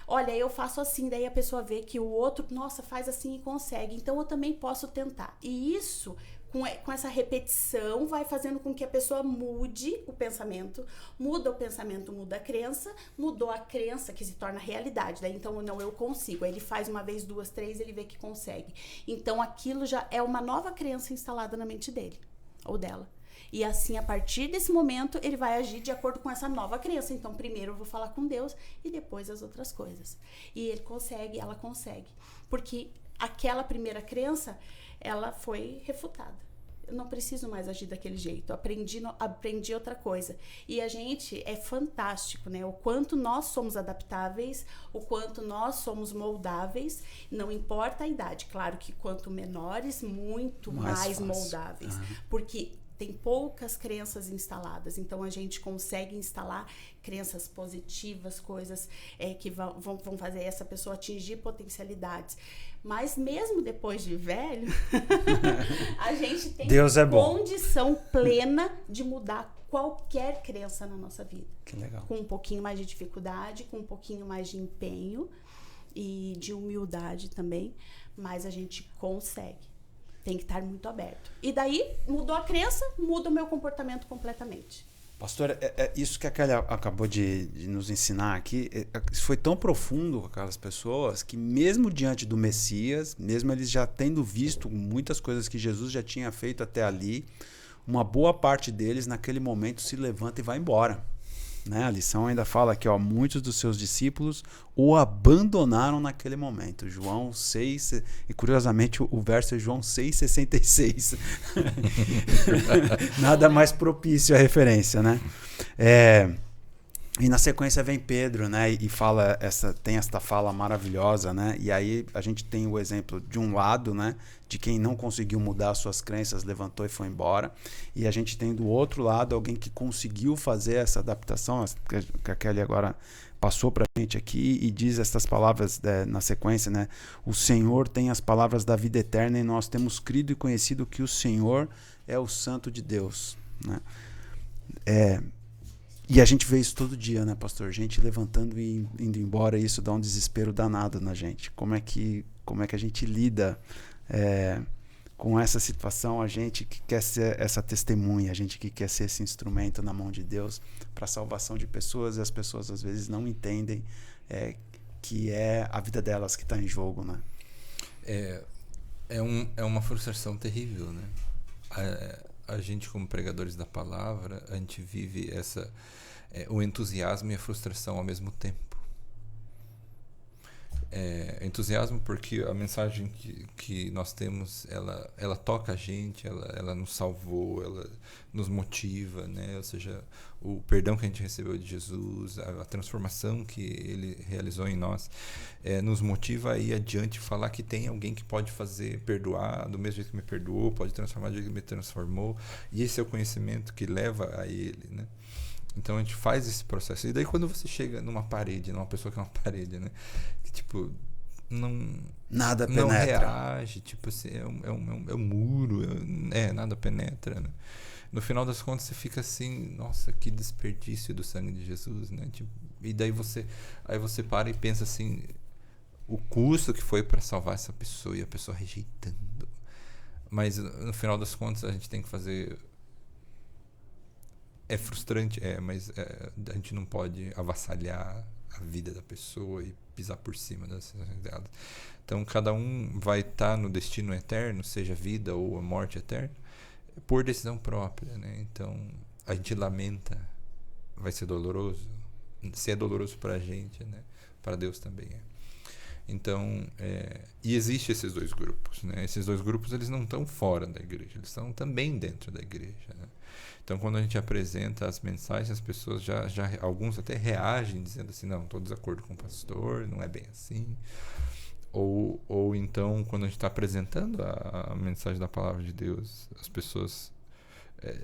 Speaker 3: Olha, eu faço assim, daí a pessoa vê que o outro, nossa, faz assim e consegue. Então eu também posso tentar. E isso, com essa repetição, vai fazendo com que a pessoa mude o pensamento. Muda o pensamento, muda a crença. Mudou a crença, que se torna realidade. Daí então, não, eu consigo. Aí ele faz uma vez, duas, três, ele vê que consegue. Então aquilo já é uma nova crença instalada na mente dele ou dela. E assim, a partir desse momento, ele vai agir de acordo com essa nova crença. Então, primeiro eu vou falar com Deus e depois as outras coisas. E ele consegue, ela consegue. Porque aquela primeira crença, ela foi refutada. Eu não preciso mais agir daquele jeito. Aprendi outra coisa. E a gente é fantástico, né? O quanto nós somos adaptáveis, o quanto nós somos moldáveis. Não importa a idade. Claro que quanto menores, muito mais moldáveis. Porque tem poucas crenças instaladas, então a gente consegue instalar crenças positivas, coisas que vão fazer essa pessoa atingir potencialidades. Mas mesmo depois de velho, a gente tem condição plena de mudar qualquer crença na nossa vida.
Speaker 1: Que legal.
Speaker 3: Com um pouquinho mais de dificuldade, com um pouquinho mais de empenho e de humildade também, mas a gente consegue. Tem que estar muito aberto. E daí, mudou a crença, muda o meu comportamento completamente.
Speaker 1: Pastor, isso que a Kelly acabou de nos ensinar aqui, isso foi tão profundo com aquelas pessoas que mesmo diante do Messias, mesmo eles já tendo visto muitas coisas que Jesus já tinha feito até ali, uma boa parte deles naquele momento se levanta e vai embora. Né? A lição ainda fala que muitos dos seus discípulos o abandonaram naquele momento. João 6, e curiosamente o verso é João 6,66. Nada mais propício à referência, né? E na sequência vem Pedro, né? E tem esta fala maravilhosa, né? E aí a gente tem o exemplo de um lado, né? De quem não conseguiu mudar suas crenças, levantou e foi embora. E a gente tem do outro lado alguém que conseguiu fazer essa adaptação, que a Kelly agora passou para a gente aqui, e diz estas palavras na sequência, né? O Senhor tem as palavras da vida eterna e nós temos crido e conhecido que o Senhor é o Santo de Deus, né? E a gente vê isso todo dia, né, pastor? Gente levantando e indo embora, e isso dá um desespero danado na gente. Como é que a gente lida com essa situação? A gente que quer ser essa testemunha, a gente que quer ser esse instrumento na mão de Deus para a salvação de pessoas, e as pessoas às vezes não entendem que é a vida delas que está em jogo, né?
Speaker 2: É uma frustração terrível, né? A gente, como pregadores da palavra, a gente vive o entusiasmo e a frustração ao mesmo tempo. Entusiasmo porque a mensagem que nós temos, ela toca a gente, ela nos salvou, ela nos motiva, né? Ou seja, o perdão que a gente recebeu de Jesus, a transformação que ele realizou em nós, nos motiva a ir adiante, falar que tem alguém que pode perdoar do mesmo jeito que me perdoou, pode transformar do jeito que me transformou, e esse é o conhecimento que leva a ele, né? Então a gente faz esse processo. E daí quando você chega numa parede, numa pessoa que é uma parede, né? Que tipo,
Speaker 1: nada
Speaker 2: não
Speaker 1: penetra.
Speaker 2: reage, tipo assim, é um muro, nada penetra, né? No final das contas você fica assim, nossa, que desperdício do sangue de Jesus, né? Tipo, e daí você para e pensa assim, o custo que foi para salvar essa pessoa e a pessoa rejeitando. Mas no final das contas a gente tem que fazer. É frustrante, mas a gente não pode avassalhar a vida da pessoa e pisar por cima das decisões dela. Então cada um vai estar no destino eterno, seja vida ou a morte eterna, por decisão própria, né? Então a gente lamenta, vai ser doloroso. Se é doloroso para a gente, né? Para Deus também é. Então, e existem esses dois grupos, né? Esses dois grupos eles não estão fora da igreja, eles estão também dentro da igreja, né? Então, quando a gente apresenta as mensagens, as pessoas já alguns até reagem dizendo assim, não, estou de desacordo com o pastor, não é bem assim. Ou então, quando a gente está apresentando a mensagem da palavra de Deus, as pessoas,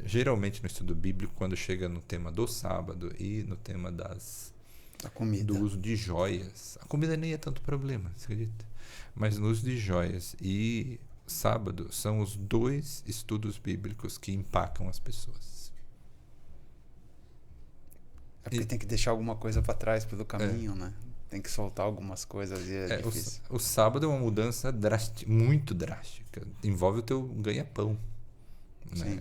Speaker 2: geralmente no estudo bíblico, quando chega no tema do sábado e no tema da comida, do uso de joias, a comida nem é tanto problema, você acredita? Mas no uso de joias e sábado são os dois estudos bíblicos que empacam as pessoas.
Speaker 1: É porque tem que deixar alguma coisa para trás pelo caminho, né? Tem que soltar algumas coisas e é difícil.
Speaker 2: O sábado é uma mudança muito drástica. Envolve o teu ganha-pão, né?
Speaker 1: Sim.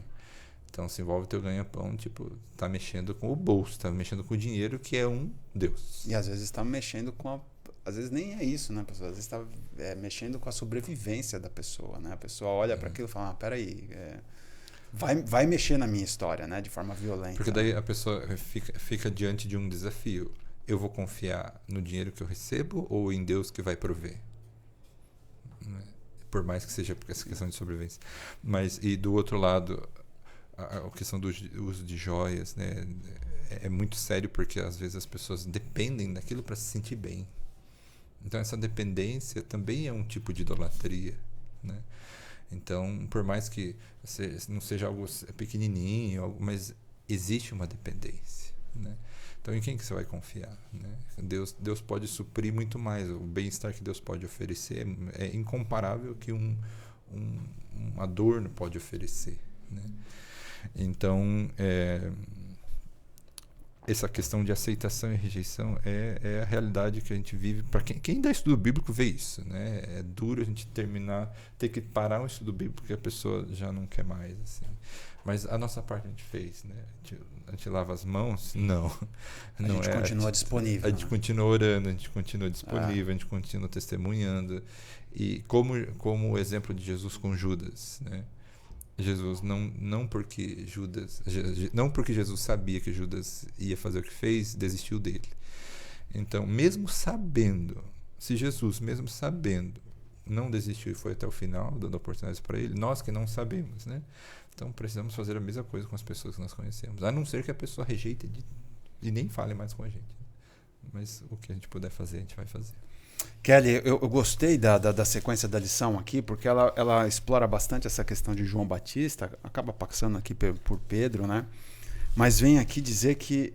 Speaker 2: Então, se envolve o teu ganha-pão, tipo, tá mexendo com o bolso, tá mexendo com o dinheiro, que é um Deus.
Speaker 1: E às vezes está mexendo com às vezes nem é isso, né, pessoal? Às vezes está mexendo com a sobrevivência da pessoa, né? A pessoa olha para aquilo e fala, peraí, vai mexer na minha história, né? De forma violenta.
Speaker 2: Porque daí a pessoa fica diante de um desafio. Eu vou confiar no dinheiro que eu recebo ou em Deus que vai prover? Por mais que seja essa questão de sobrevivência. Mas, e do outro lado, a questão do uso de joias, né? É muito sério porque às vezes as pessoas dependem daquilo para se sentir bem. Então essa dependência também é um tipo de idolatria, né? Então, por mais que não seja algo pequenininho, mas existe uma dependência, né? Então, em quem que você vai confiar, né? Deus pode suprir muito mais. O bem-estar que Deus pode oferecer é incomparável que um adorno pode oferecer, né? Então, essa questão de aceitação e rejeição é a realidade que a gente vive. Para quem dá estudo bíblico vê isso, né? É duro a gente ter que parar um estudo bíblico porque a pessoa já não quer mais, assim. Mas a nossa parte a gente fez, né? A gente lava as mãos? Não.
Speaker 1: A gente continua disponível.
Speaker 2: A gente continua orando, a gente continua disponível, a gente continua testemunhando. E como o exemplo de Jesus com Judas, né? Jesus não porque Jesus sabia que Judas ia fazer o que fez, desistiu dele. Então, mesmo sabendo, se Jesus, mesmo sabendo, não desistiu e foi até o final, dando oportunidades para ele, nós que não sabemos, né? Então, precisamos fazer a mesma coisa com as pessoas que nós conhecemos, a não ser que a pessoa rejeite e nem fale mais com a gente. Mas o que a gente puder fazer, a gente vai fazer.
Speaker 1: Kelly, eu gostei da sequência da lição aqui, porque ela explora bastante essa questão de João Batista, acaba passando aqui por Pedro, né? Mas vem aqui dizer que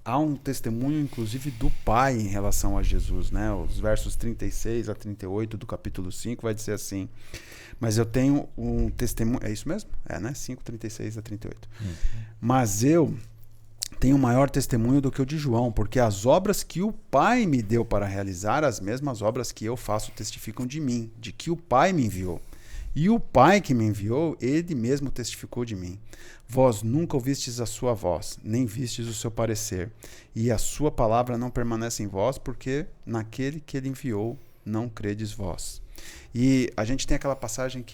Speaker 1: há um testemunho, inclusive, do Pai em relação a Jesus, né? Os versos 36 a 38 do capítulo 5 vai dizer assim, mas eu tenho um testemunho, é isso mesmo? Né? 5, 36 a 38. Mas eu tenho maior testemunho do que o de João, porque as obras que o Pai me deu para realizar, as mesmas obras que eu faço testificam de mim, de que o Pai me enviou. E o Pai que me enviou, ele mesmo testificou de mim. Vós nunca ouvistes a sua voz, nem vistes o seu parecer, e a sua palavra não permanece em vós, porque naquele que ele enviou não credes vós. E a gente tem aquela passagem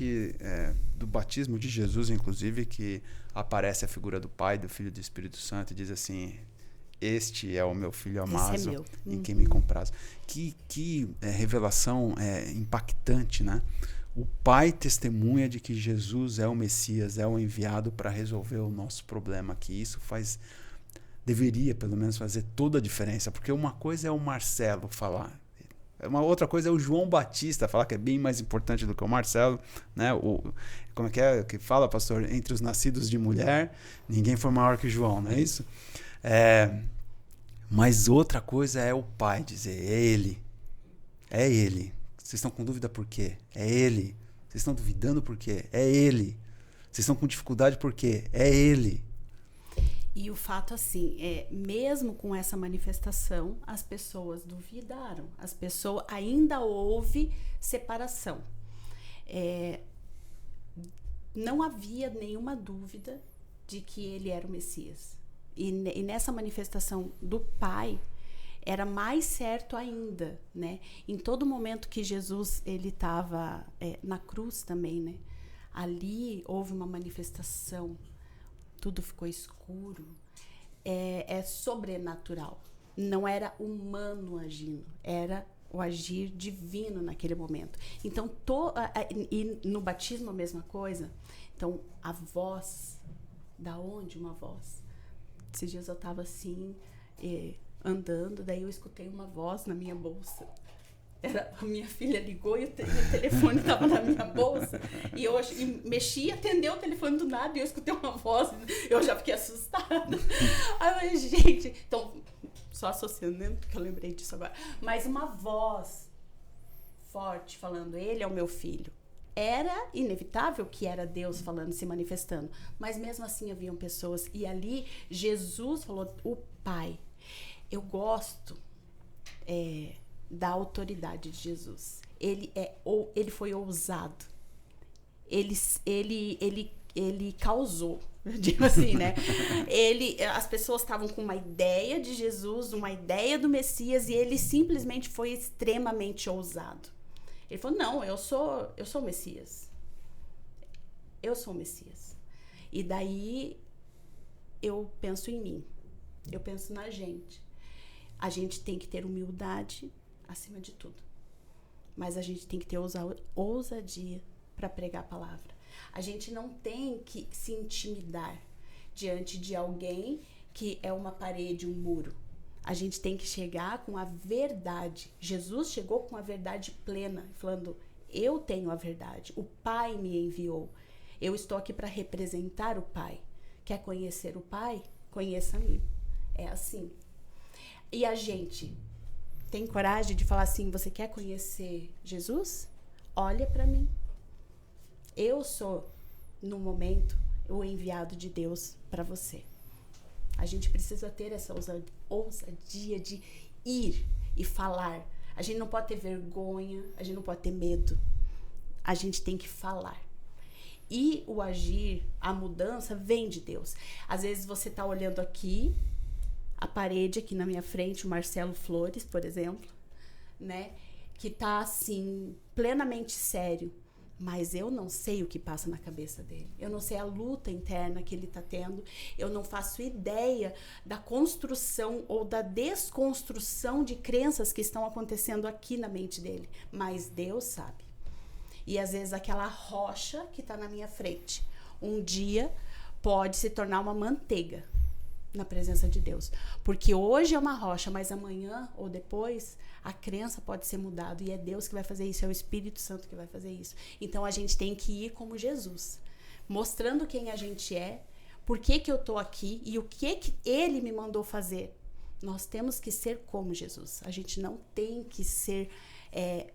Speaker 1: do batismo de Jesus, inclusive, que aparece a figura do Pai, do Filho e do Espírito Santo e diz assim, este é o meu Filho amado, em quem me comprazo. Que revelação impactante, né? O Pai testemunha de que Jesus é o Messias, é o enviado para resolver o nosso problema aqui. Isso deveria pelo menos fazer toda a diferença, porque uma coisa é o Marcelo falar, Uma outra coisa é o João Batista, falar que é bem mais importante do que o Marcelo, né? Como é que fala, pastor? Entre os nascidos de mulher, ninguém foi maior que João, não é isso? Mas outra coisa é o pai dizer, é ele. É ele. Vocês estão com dúvida por quê? É ele. Vocês estão duvidando por quê? É ele. Vocês estão com dificuldade por quê? É ele.
Speaker 3: E o fato, assim, mesmo com essa manifestação, as pessoas duvidaram. As pessoas, ainda houve separação. Não havia nenhuma dúvida de que ele era o Messias. E nessa manifestação do Pai, era mais certo ainda, né? Em todo momento que Jesus ele estava na cruz também, né? Ali houve uma manifestação. Tudo ficou escuro, é sobrenatural. Não era humano agindo, era o agir divino naquele momento. Então, e no batismo a mesma coisa. Então, a voz, da onde uma voz? Esses dias eu estava assim, andando, daí eu escutei uma voz na minha bolsa. A minha filha ligou e o telefone estava na minha bolsa. E eu mexi e atendeu o telefone do nada e eu escutei uma voz. Eu já fiquei assustada. Aí eu falei, gente... Então, só associando, né? Porque eu lembrei disso agora. Mas uma voz forte falando, ele é o meu filho. Era inevitável que era Deus falando, se manifestando. Mas mesmo assim haviam pessoas. E ali Jesus falou, o Pai. Eu gosto... da autoridade de Jesus. Ele foi ousado. Ele causou, digo assim, né? As pessoas estavam com uma ideia de Jesus, uma ideia do Messias, e ele simplesmente foi extremamente ousado. Ele falou, não, eu sou o Messias. Eu sou o Messias. E daí eu penso em mim. Eu penso na gente. A gente tem que ter humildade acima de tudo. Mas a gente tem que ter ousadia para pregar a palavra. A gente não tem que se intimidar diante de alguém que é uma parede, um muro. A gente tem que chegar com a verdade. Jesus chegou com a verdade plena, falando, eu tenho a verdade, o Pai me enviou. Eu estou aqui para representar o Pai. Quer conhecer o Pai? Conheça a mim. É assim. E a gente tem coragem de falar assim, você quer conhecer Jesus? Olha para mim. Eu sou, no momento, o enviado de Deus para você. A gente precisa ter essa ousadia de ir e falar. A gente não pode ter vergonha, a gente não pode ter medo. A gente tem que falar. E o agir, a mudança, vem de Deus. Às vezes você está olhando aqui, a parede aqui na minha frente, o Marcelo Flores, por exemplo, né? Que tá assim, plenamente sério. Mas eu não sei o que passa na cabeça dele. Eu não sei a luta interna que ele tá tendo. Eu não faço ideia da construção ou da desconstrução de crenças que estão acontecendo aqui na mente dele. Mas Deus sabe. E às vezes aquela rocha que tá na minha frente, um dia pode se tornar uma manteiga na presença de Deus. Porque hoje é uma rocha, mas amanhã ou depois a crença pode ser mudada. E é Deus que vai fazer isso, é o Espírito Santo que vai fazer isso. Então a gente tem que ir como Jesus, mostrando quem a gente é, por que eu tô aqui e o que ele me mandou fazer. Nós temos que ser como Jesus. A gente não tem que ser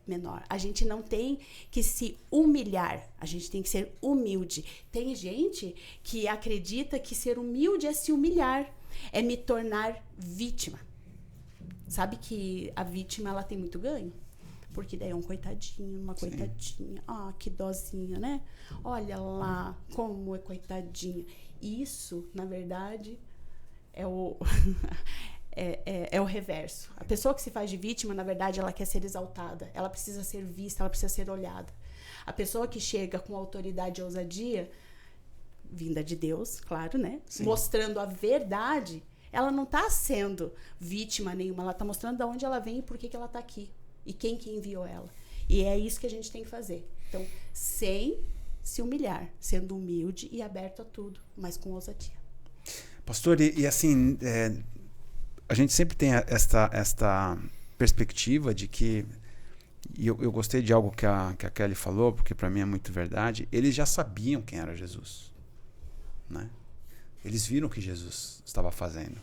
Speaker 3: menor. A gente não tem que se humilhar. A gente tem que ser humilde. Tem gente que acredita que ser humilde é se humilhar, é me tornar vítima. Sabe que a vítima, ela tem muito ganho? Porque daí é um coitadinho, uma coitadinha. Ah, que dozinha, né? Olha lá como é coitadinha. Isso, na verdade, é o... É o reverso. A pessoa que se faz de vítima, na verdade, ela quer ser exaltada. Ela precisa ser vista, ela precisa ser olhada. A pessoa que chega com autoridade e ousadia, vinda de Deus, claro, né? Sim. Mostrando a verdade, ela não está sendo vítima nenhuma. Ela está mostrando de onde ela vem e por que ela está aqui. E quem que enviou ela. E é isso que a gente tem que fazer. Então, sem se humilhar, sendo humilde e aberto a tudo, mas com ousadia.
Speaker 1: Pastor, e assim... a gente sempre tem esta perspectiva de que E eu gostei de algo que a Kelly falou, porque para mim é muito verdade. Eles já sabiam quem era Jesus, né? Eles viram o que Jesus estava fazendo.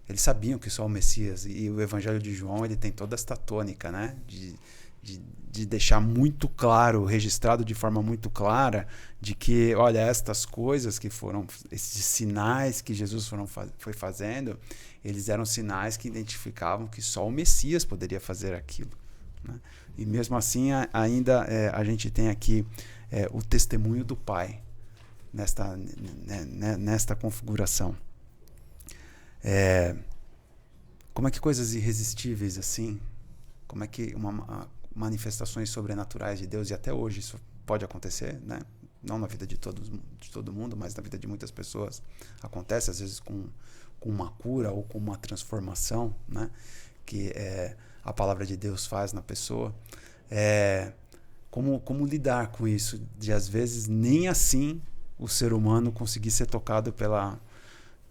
Speaker 1: Eles sabiam que só o Messias. E o Evangelho de João, ele tem toda esta tônica, né? De deixar muito claro, registrado de forma muito clara, de que, olha, estas coisas que foram, esses sinais que Jesus foi fazendo, eles eram sinais que identificavam que só o Messias poderia fazer aquilo, né? E mesmo assim, ainda a gente tem aqui o testemunho do Pai nesta configuração. Como é que coisas irresistíveis assim, como é que manifestações sobrenaturais de Deus, e até hoje isso pode acontecer, né? Não na vida de todo mundo, mas na vida de muitas pessoas acontece, às vezes com uma cura ou com uma transformação, né? Que a palavra de Deus faz na pessoa. Como lidar com isso, de às vezes nem assim o ser humano conseguir ser tocado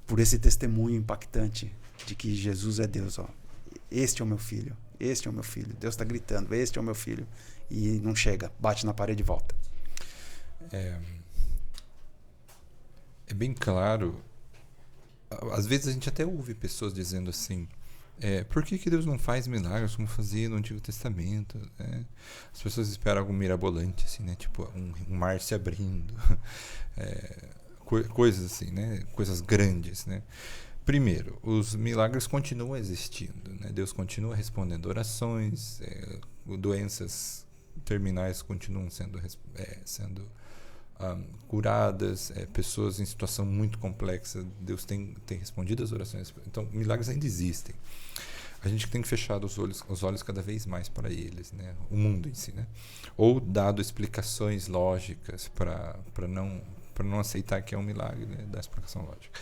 Speaker 1: por esse testemunho impactante de que Jesus é Deus. Ó. Este é o meu filho, este é o meu filho. Deus está gritando, este é o meu filho. E não chega, bate na parede e volta.
Speaker 2: É bem claro. Às vezes a gente até ouve pessoas dizendo assim, por que Deus não faz milagres como fazia no Antigo Testamento? Né? As pessoas esperam algo mirabolante, assim, né? Tipo um mar se abrindo, coisas assim, né? Coisas grandes, né? Primeiro, os milagres continuam existindo, né? Deus continua respondendo orações, doenças terminais continuam sendo curadas, pessoas em situação muito complexa, Deus tem respondido as orações. Então, milagres ainda existem. A gente tem que fechar os olhos cada vez mais para eles, né? O mundo em si, né? Ou dado explicações lógicas para não aceitar que é um milagre, né? Dar explicação lógica.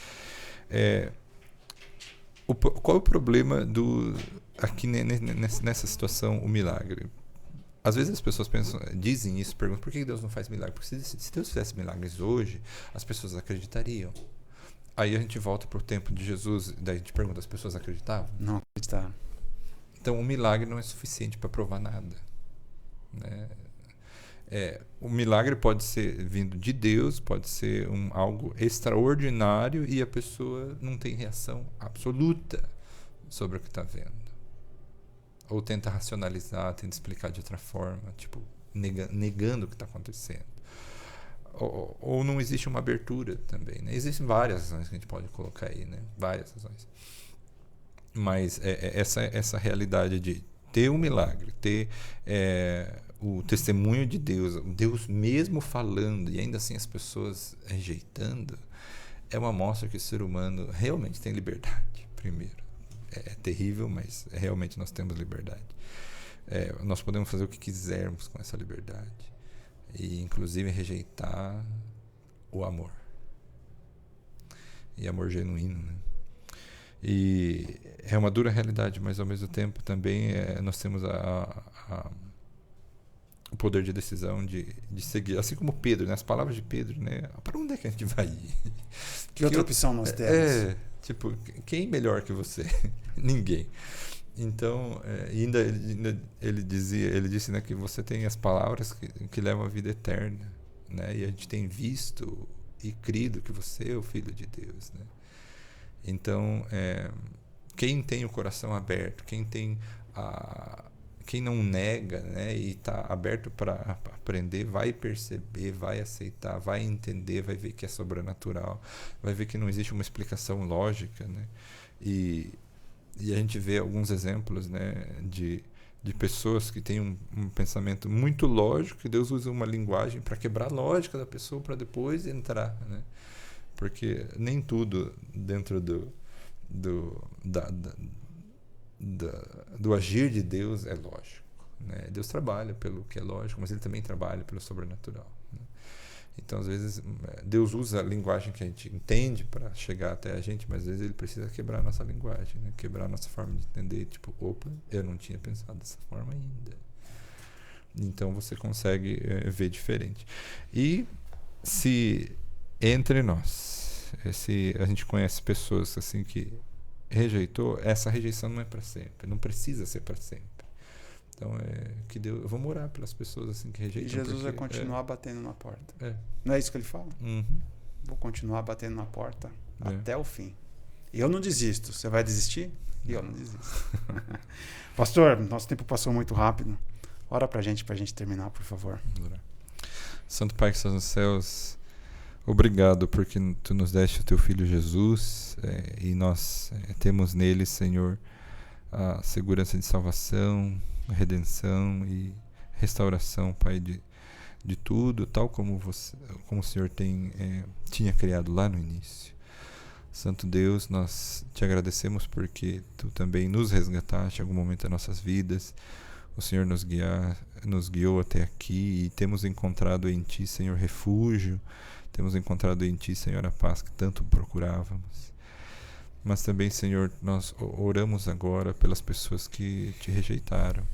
Speaker 2: Qual é o problema aqui nessa situação, o milagre? Às vezes as pessoas dizem isso, perguntam por que Deus não faz milagre? Porque se Deus fizesse milagres hoje, as pessoas acreditariam. Aí a gente volta para o tempo de Jesus, daí a gente pergunta, as pessoas acreditavam?
Speaker 1: Não acreditavam.
Speaker 2: Então o milagre não é suficiente para provar nada, né? O milagre pode ser vindo de Deus, pode ser algo extraordinário e a pessoa não tem reação absoluta sobre o que está vendo. Ou tenta racionalizar, tenta explicar de outra forma, tipo, negando o que está acontecendo. Ou não existe uma abertura também, né? Existem várias razões que a gente pode colocar aí, né? Várias razões. Mas essa realidade de ter um milagre, ter o testemunho de Deus, Deus mesmo falando e ainda assim as pessoas rejeitando, é uma mostra que o ser humano realmente tem liberdade, primeiro. É terrível, mas realmente nós temos liberdade. Nós podemos fazer o que quisermos com essa liberdade. E inclusive rejeitar o amor. E amor genuíno, né? E é uma dura realidade, mas ao mesmo tempo também nós temos o poder de decisão de seguir. Assim como Pedro, né? As palavras de Pedro, né? Para onde é que a gente vai ir?
Speaker 1: Que outra opção nós temos?
Speaker 2: Tipo, quem melhor que você? Ninguém. Então, ainda ele disse, né, que você tem as palavras que levam à vida eterna, né? E a gente tem visto e crido que você é o Filho de Deus, né? Então, quem tem o coração aberto, quem não nega, né, e está aberto para aprender, vai perceber, vai aceitar, vai entender, vai ver que é sobrenatural, vai ver que não existe uma explicação lógica, né? E a gente vê alguns exemplos, né, de pessoas que têm um pensamento muito lógico, e Deus usa uma linguagem para quebrar a lógica da pessoa para depois entrar, né? Porque nem tudo dentro do agir de Deus é lógico, né? Deus trabalha pelo que é lógico, mas ele também trabalha pelo sobrenatural, né? Então, às vezes, Deus usa a linguagem que a gente entende para chegar até a gente, mas às vezes ele precisa quebrar a nossa linguagem, né? Quebrar a nossa forma de entender. Tipo, opa, eu não tinha pensado dessa forma ainda. Então, você consegue ver diferente. E se entre nós, se a gente conhece pessoas assim que rejeitou, essa rejeição não é para sempre, não precisa ser para sempre. Então, que Deus, vamos orar pelas pessoas assim que rejeitam.
Speaker 1: E Jesus vai continuar batendo na porta. Não é isso que ele fala?
Speaker 2: Uhum.
Speaker 1: Vou continuar batendo na porta até o fim. E eu não desisto. Você vai desistir? E eu não desisto. Pastor, nosso tempo passou muito rápido. Ora pra gente terminar, por favor.
Speaker 2: Santo Pai que estás nos céus, obrigado porque tu nos deste o teu Filho Jesus, e nós temos nele, Senhor, a segurança de salvação, redenção e restauração, Pai, de tudo, tal como o Senhor tinha criado lá no início. Santo Deus, nós te agradecemos porque tu também nos resgataste em algum momento das nossas vidas. O Senhor nos guiou até aqui e temos encontrado em Ti, Senhor, refúgio. Temos encontrado em Ti, Senhor, a paz que tanto procurávamos. Mas também, Senhor, nós oramos agora pelas pessoas que Te rejeitaram.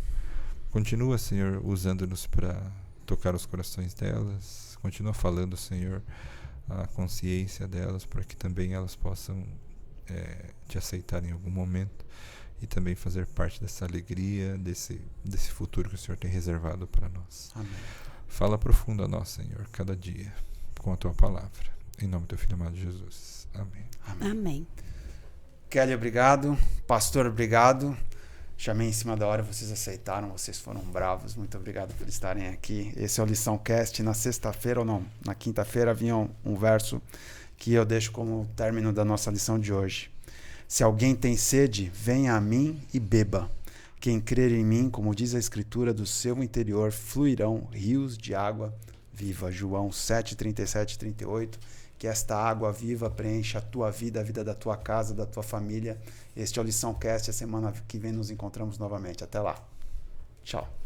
Speaker 2: Continua, Senhor, usando-nos para tocar os corações delas. Continua falando, Senhor, a consciência delas para que também elas possam Te aceitar em algum momento. E também fazer parte dessa alegria, desse futuro que o Senhor tem reservado para nós.
Speaker 1: Amém.
Speaker 2: Fala profundo a nós, Senhor, cada dia, com a Tua palavra. Em nome do Teu Filho amado Jesus. Amém.
Speaker 1: Amém.
Speaker 3: Amém.
Speaker 1: Kelly, obrigado. Pastor, obrigado. Chamei em cima da hora, vocês aceitaram, vocês foram bravos. Muito obrigado por estarem aqui. Esse é o Lição Cast. Na sexta-feira, ou não, na quinta-feira, vinha um verso que eu deixo como término da nossa lição de hoje. Se alguém tem sede, venha a mim e beba. Quem crer em mim, como diz a Escritura, do seu interior fluirão rios de água viva. João 7, 37 e 38. Que esta água viva preencha a tua vida, a vida da tua casa, da tua família. Este é o Lição Cast. A semana que vem nos encontramos novamente. Até lá. Tchau.